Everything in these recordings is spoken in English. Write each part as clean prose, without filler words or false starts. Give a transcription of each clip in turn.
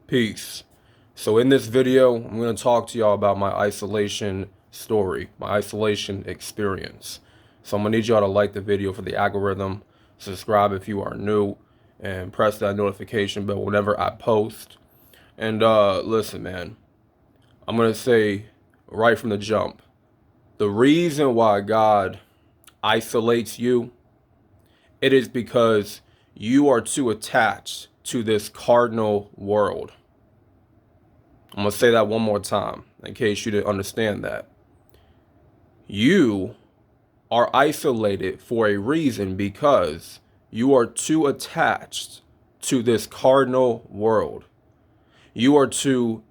Peace. So in this video, I'm going to talk to y'all about my isolation story, my isolation experience. So I'm going to need y'all to like the video for the algorithm, subscribe if you are new, and press that notification bell whenever I post. And listen, man, I'm going to say right from the jump, the reason why God isolates you, it is because you are too attached to this cardinal world. I'm going to say that one more time in case you didn't understand that. You are isolated for a reason because you are too attached to this cardinal world. You are too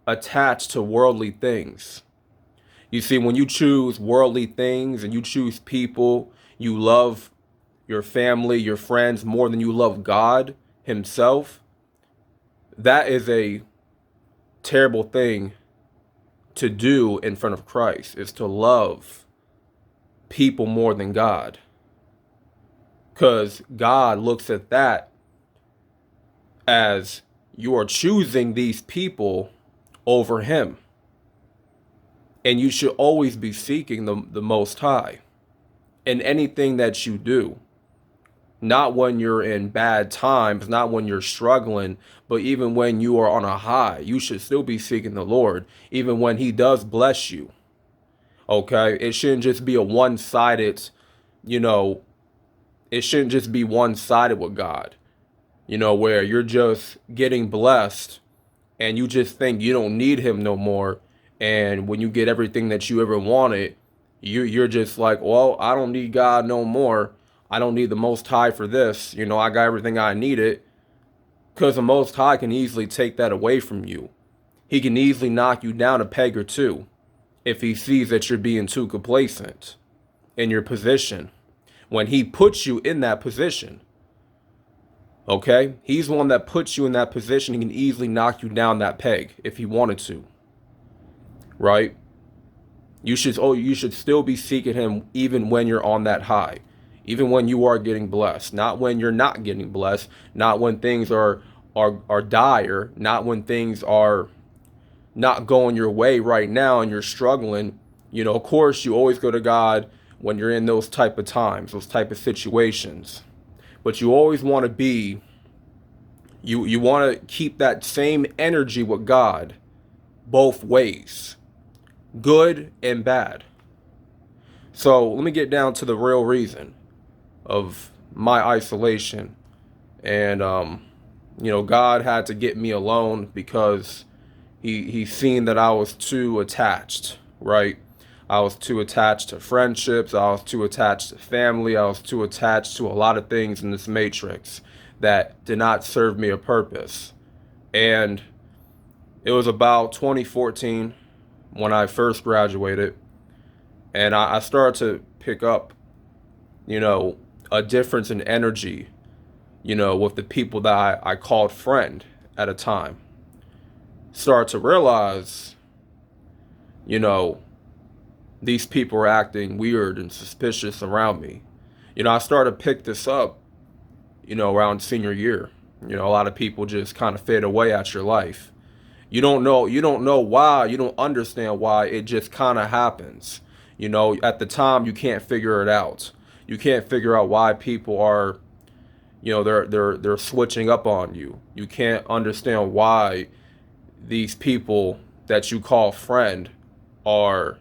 attached to worldly things. You see, when you choose worldly things and you choose people, you love your family, your friends more than you love God Himself, that is a terrible thing to do in front of Christ, is to love people more than God. Because God looks at that as you are choosing these people over Him. And you should always be seeking the Most High in anything that you do. Not when you're in bad times, not when you're struggling, but even when you are on a high, you should still be seeking the Lord, even when He does bless you. Okay? It shouldn't just be a one-sided, it shouldn't just be one-sided with God, where you're just getting blessed and you just think you don't need Him no more. And when you get everything that you ever wanted, you're just like, well, I don't need God no more. I don't need the Most High for this. I got everything I needed. Because the Most High can easily take that away from you. He can easily knock you down a peg or two if He sees that you're being too complacent in your position. When He puts you in that position, okay? He's the one that puts you in that position. He can easily knock you down that peg if He wanted to. Right? You should still be seeking Him even when you're on that high, even when you are getting blessed, not when you're not getting blessed, not when things are dire, not when things are not going your way right now and you're struggling. Of course, you always go to God when you're in those type of times, those type of situations. But you always want to be, you want to keep that same energy with God both ways. Good and bad. So let me get down to the real reason of my isolation. And, God had to get me alone because he seen that I was too attached, right? I was too attached to friendships. I was too attached to family. I was too attached to a lot of things in this matrix that did not serve me a purpose. And it was about 2014 when I first graduated, and I started to pick up, a difference in energy, with the people that I called friend at a time. Start to realize, these people are acting weird and suspicious around me. I started to pick this up, around senior year. A lot of people just kind of fade away at your life. You don't know why, you don't understand why, it just kind of happens. At the time you can't figure it out. You can't figure out why people are, they're switching up on you. You can't understand why these people that you call friend are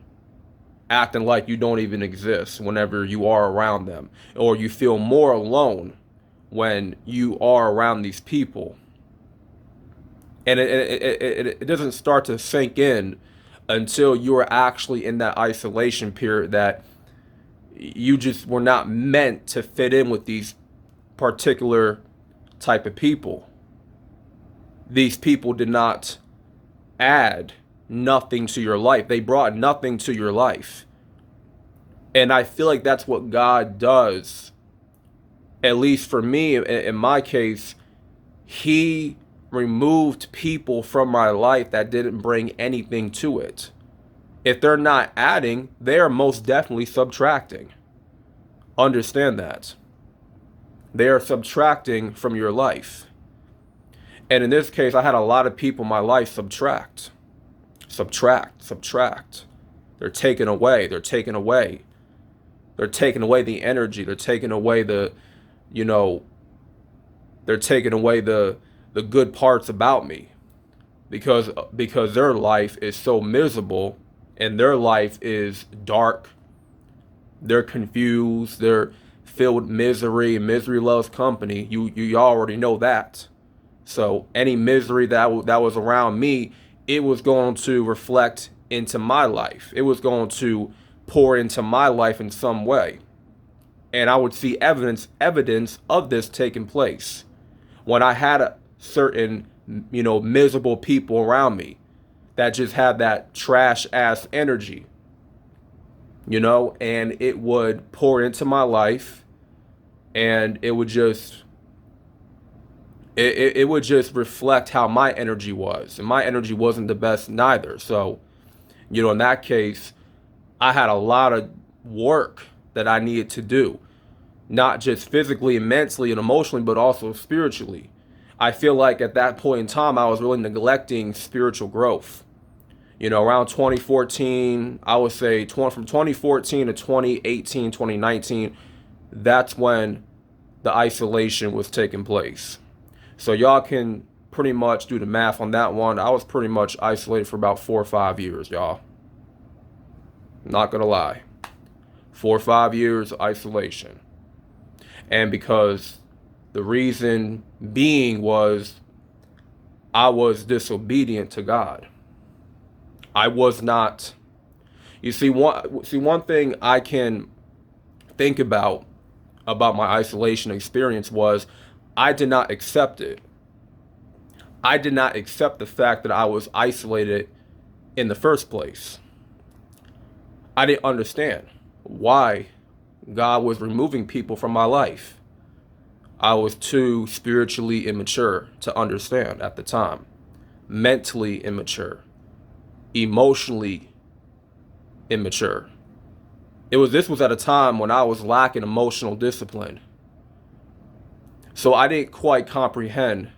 acting like you don't even exist whenever you are around them, or you feel more alone when you are around these people. And it doesn't start to sink in until you are actually in that isolation period that you just were not meant to fit in with these particular type of people. These people did not add nothing to your life. They brought nothing to your life. And I feel like that's what God does. At least for me, in my case, He removed people from my life that didn't bring anything to it. If they're not adding, they are most definitely subtracting. Understand that. They are subtracting from your life. And in this case, I had a lot of people in my life subtract, subtract, subtract. They're taken away. They're taken away. They're taking away the energy. They're taking away the, you know, they're taking away the good parts about me, because their life is so miserable and their life is dark. They're confused. They're filled with misery, and misery loves company. You already know that. So any misery that was around me, it was going to reflect into my life. It was going to pour into my life in some way. And I would see evidence of this taking place when I had a certain, miserable people around me that just had that trash ass energy, and it would pour into my life, and it would just it would just reflect how my energy was, and my energy wasn't the best neither. So, in that case, I had a lot of work that I needed to do, not just physically and mentally and emotionally, but also spiritually. I feel like at that point in time, I was really neglecting spiritual growth. Around 2014, I would say from 2014 to 2018, 2019, that's when the isolation was taking place. So y'all can pretty much do the math on that one. I was pretty much isolated for about 4 or 5 years, y'all. Not gonna lie. 4 or 5 years of isolation. And because the reason being was I was disobedient to God. I was not. You see, one thing I can think about my isolation experience was I did not accept it. I did not accept the fact that I was isolated in the first place. I didn't understand why God was removing people from my life. I was too spiritually immature to understand at the time, mentally immature, emotionally immature. This was at a time when I was lacking emotional discipline. So I didn't quite comprehend,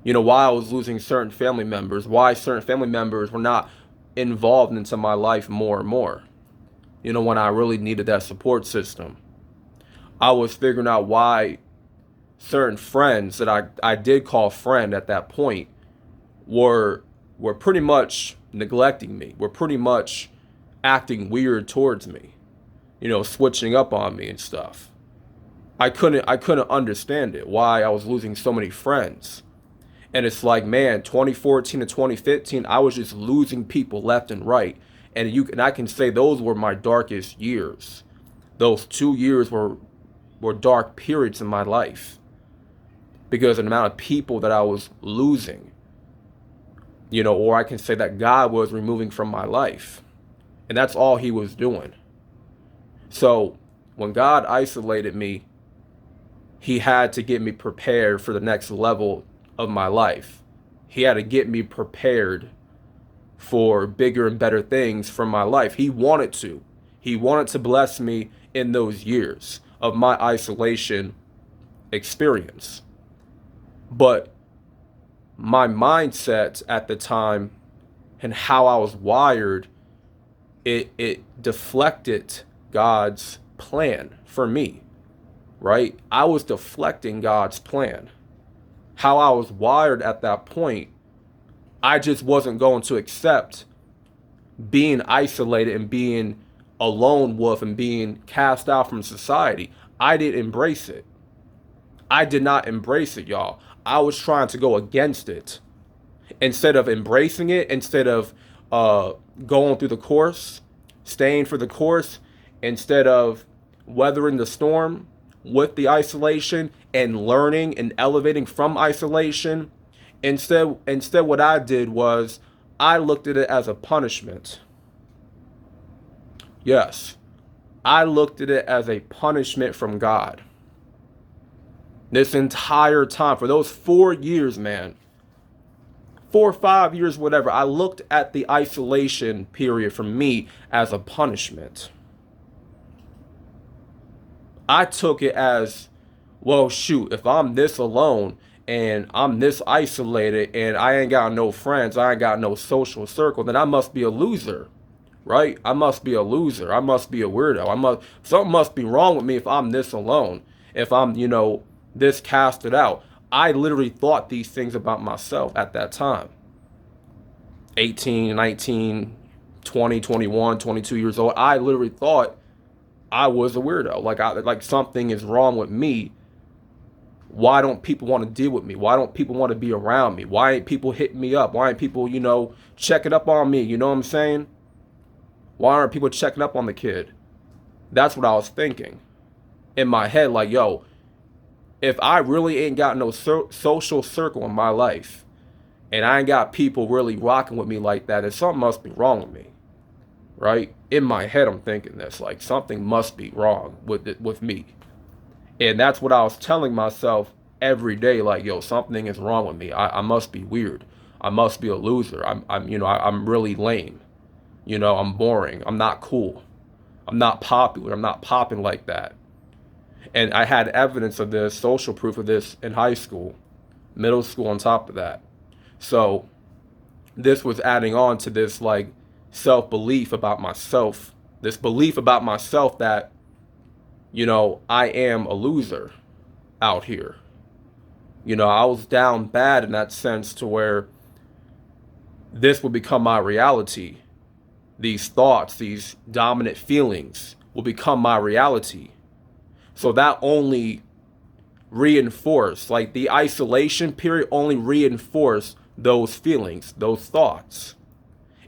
why I was losing certain family members, why certain family members were not involved into my life more and more, when I really needed that support system. I was figuring out why certain friends that I did call friend at that point were pretty much neglecting me, were pretty much acting weird towards me, switching up on me and stuff. I couldn't understand it, why I was losing so many friends. And it's like, man, 2014 to 2015, I was just losing people left and right. And I can say those were my darkest years. Those 2 years were dark periods in my life because of the amount of people that I was losing, or I can say that God was removing from my life. And that's all he was doing. So when God isolated me, he had to get me prepared for the next level of my life. He had to get me prepared for bigger and better things from my life. He wanted to. He wanted to bless me in those years of my isolation experience. But my mindset at the time and how I was wired, it deflected God's plan for me, right? I was deflecting God's plan. How I was wired at that point, I just wasn't going to accept being isolated and being a lone wolf and being cast out from society. I didn't embrace it. I did not embrace it, y'all. I was trying to go against it. Instead of embracing it, instead of going through the course, staying for the course, instead of weathering the storm with the isolation and learning and elevating from isolation, instead what I did was I looked at it as a punishment. Yes, I looked at it as a punishment from God. This entire time, for those 4 years, man, 4 or 5 years, whatever, I looked at the isolation period for me as a punishment. I took it as, well, shoot, if I'm this alone and I'm this isolated and I ain't got no friends, I ain't got no social circle, then I must be a loser, right? I must be a loser. I must be a weirdo. Something must be wrong with me if I'm this alone. If I'm, this casted out. I literally thought these things about myself at that time. 18, 19, 20, 21, 22 years old. I literally thought I was a weirdo. Like something is wrong with me. Why don't people want to deal with me? Why don't people want to be around me? Why ain't people hitting me up? Why ain't people, checking up on me? You know what I'm saying? Why aren't people checking up on the kid? That's what I was thinking in my head. Like, yo, if I really ain't got no social circle in my life, and I ain't got people really rocking with me like that, then something must be wrong with me, right? In my head, I'm thinking this, like something must be wrong with me. And that's what I was telling myself every day. Like, yo, something is wrong with me. I must be weird. I must be a loser. I'm really lame. I'm boring. I'm not cool. I'm not popular. I'm not popping like that. And I had evidence of this, social proof of this in high school, middle school on top of that. So this was adding on to this like self-belief about myself, this belief about myself that, I am a loser out here. I was down bad in that sense to where this would become my reality. These thoughts, these dominant feelings will become my reality. So that only reinforced, like the isolation period only reinforced those feelings, those thoughts.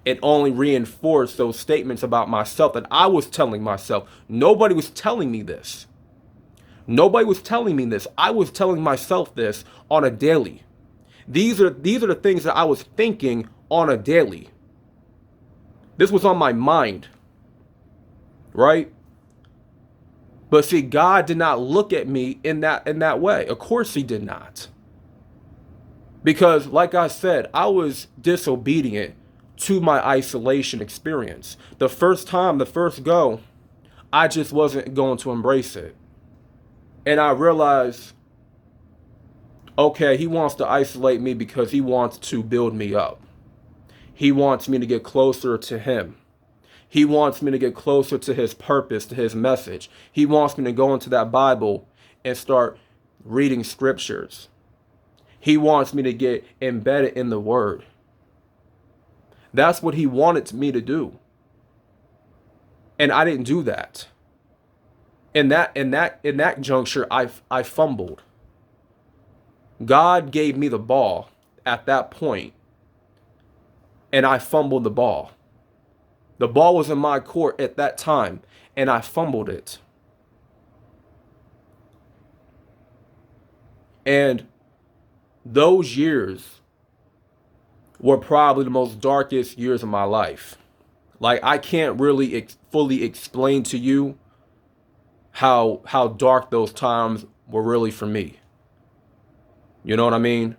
It only reinforced those statements about myself that I was telling myself. Nobody was telling me this. Nobody was telling me this. I was telling myself this on a daily. These are the things that I was thinking on a daily. This was on my mind, right? But see, God did not look at me in that way. Of course he did not. Because like I said, I was disobedient to my isolation experience. The first go, I just wasn't going to embrace it. And I realized, okay, he wants to isolate me because he wants to build me up. He wants me to get closer to him. He wants me to get closer to his purpose, to his message. He wants me to go into that Bible and start reading scriptures. He wants me to get embedded in the word. That's what he wanted me to do. And I didn't do that. In that juncture, I fumbled. God gave me the ball at that point, and I fumbled the ball. The ball was in my court at that time, and I fumbled it. And those years were probably the most darkest years of my life. Like, I can't really fully explain to you how dark those times were really for me. You know what I mean?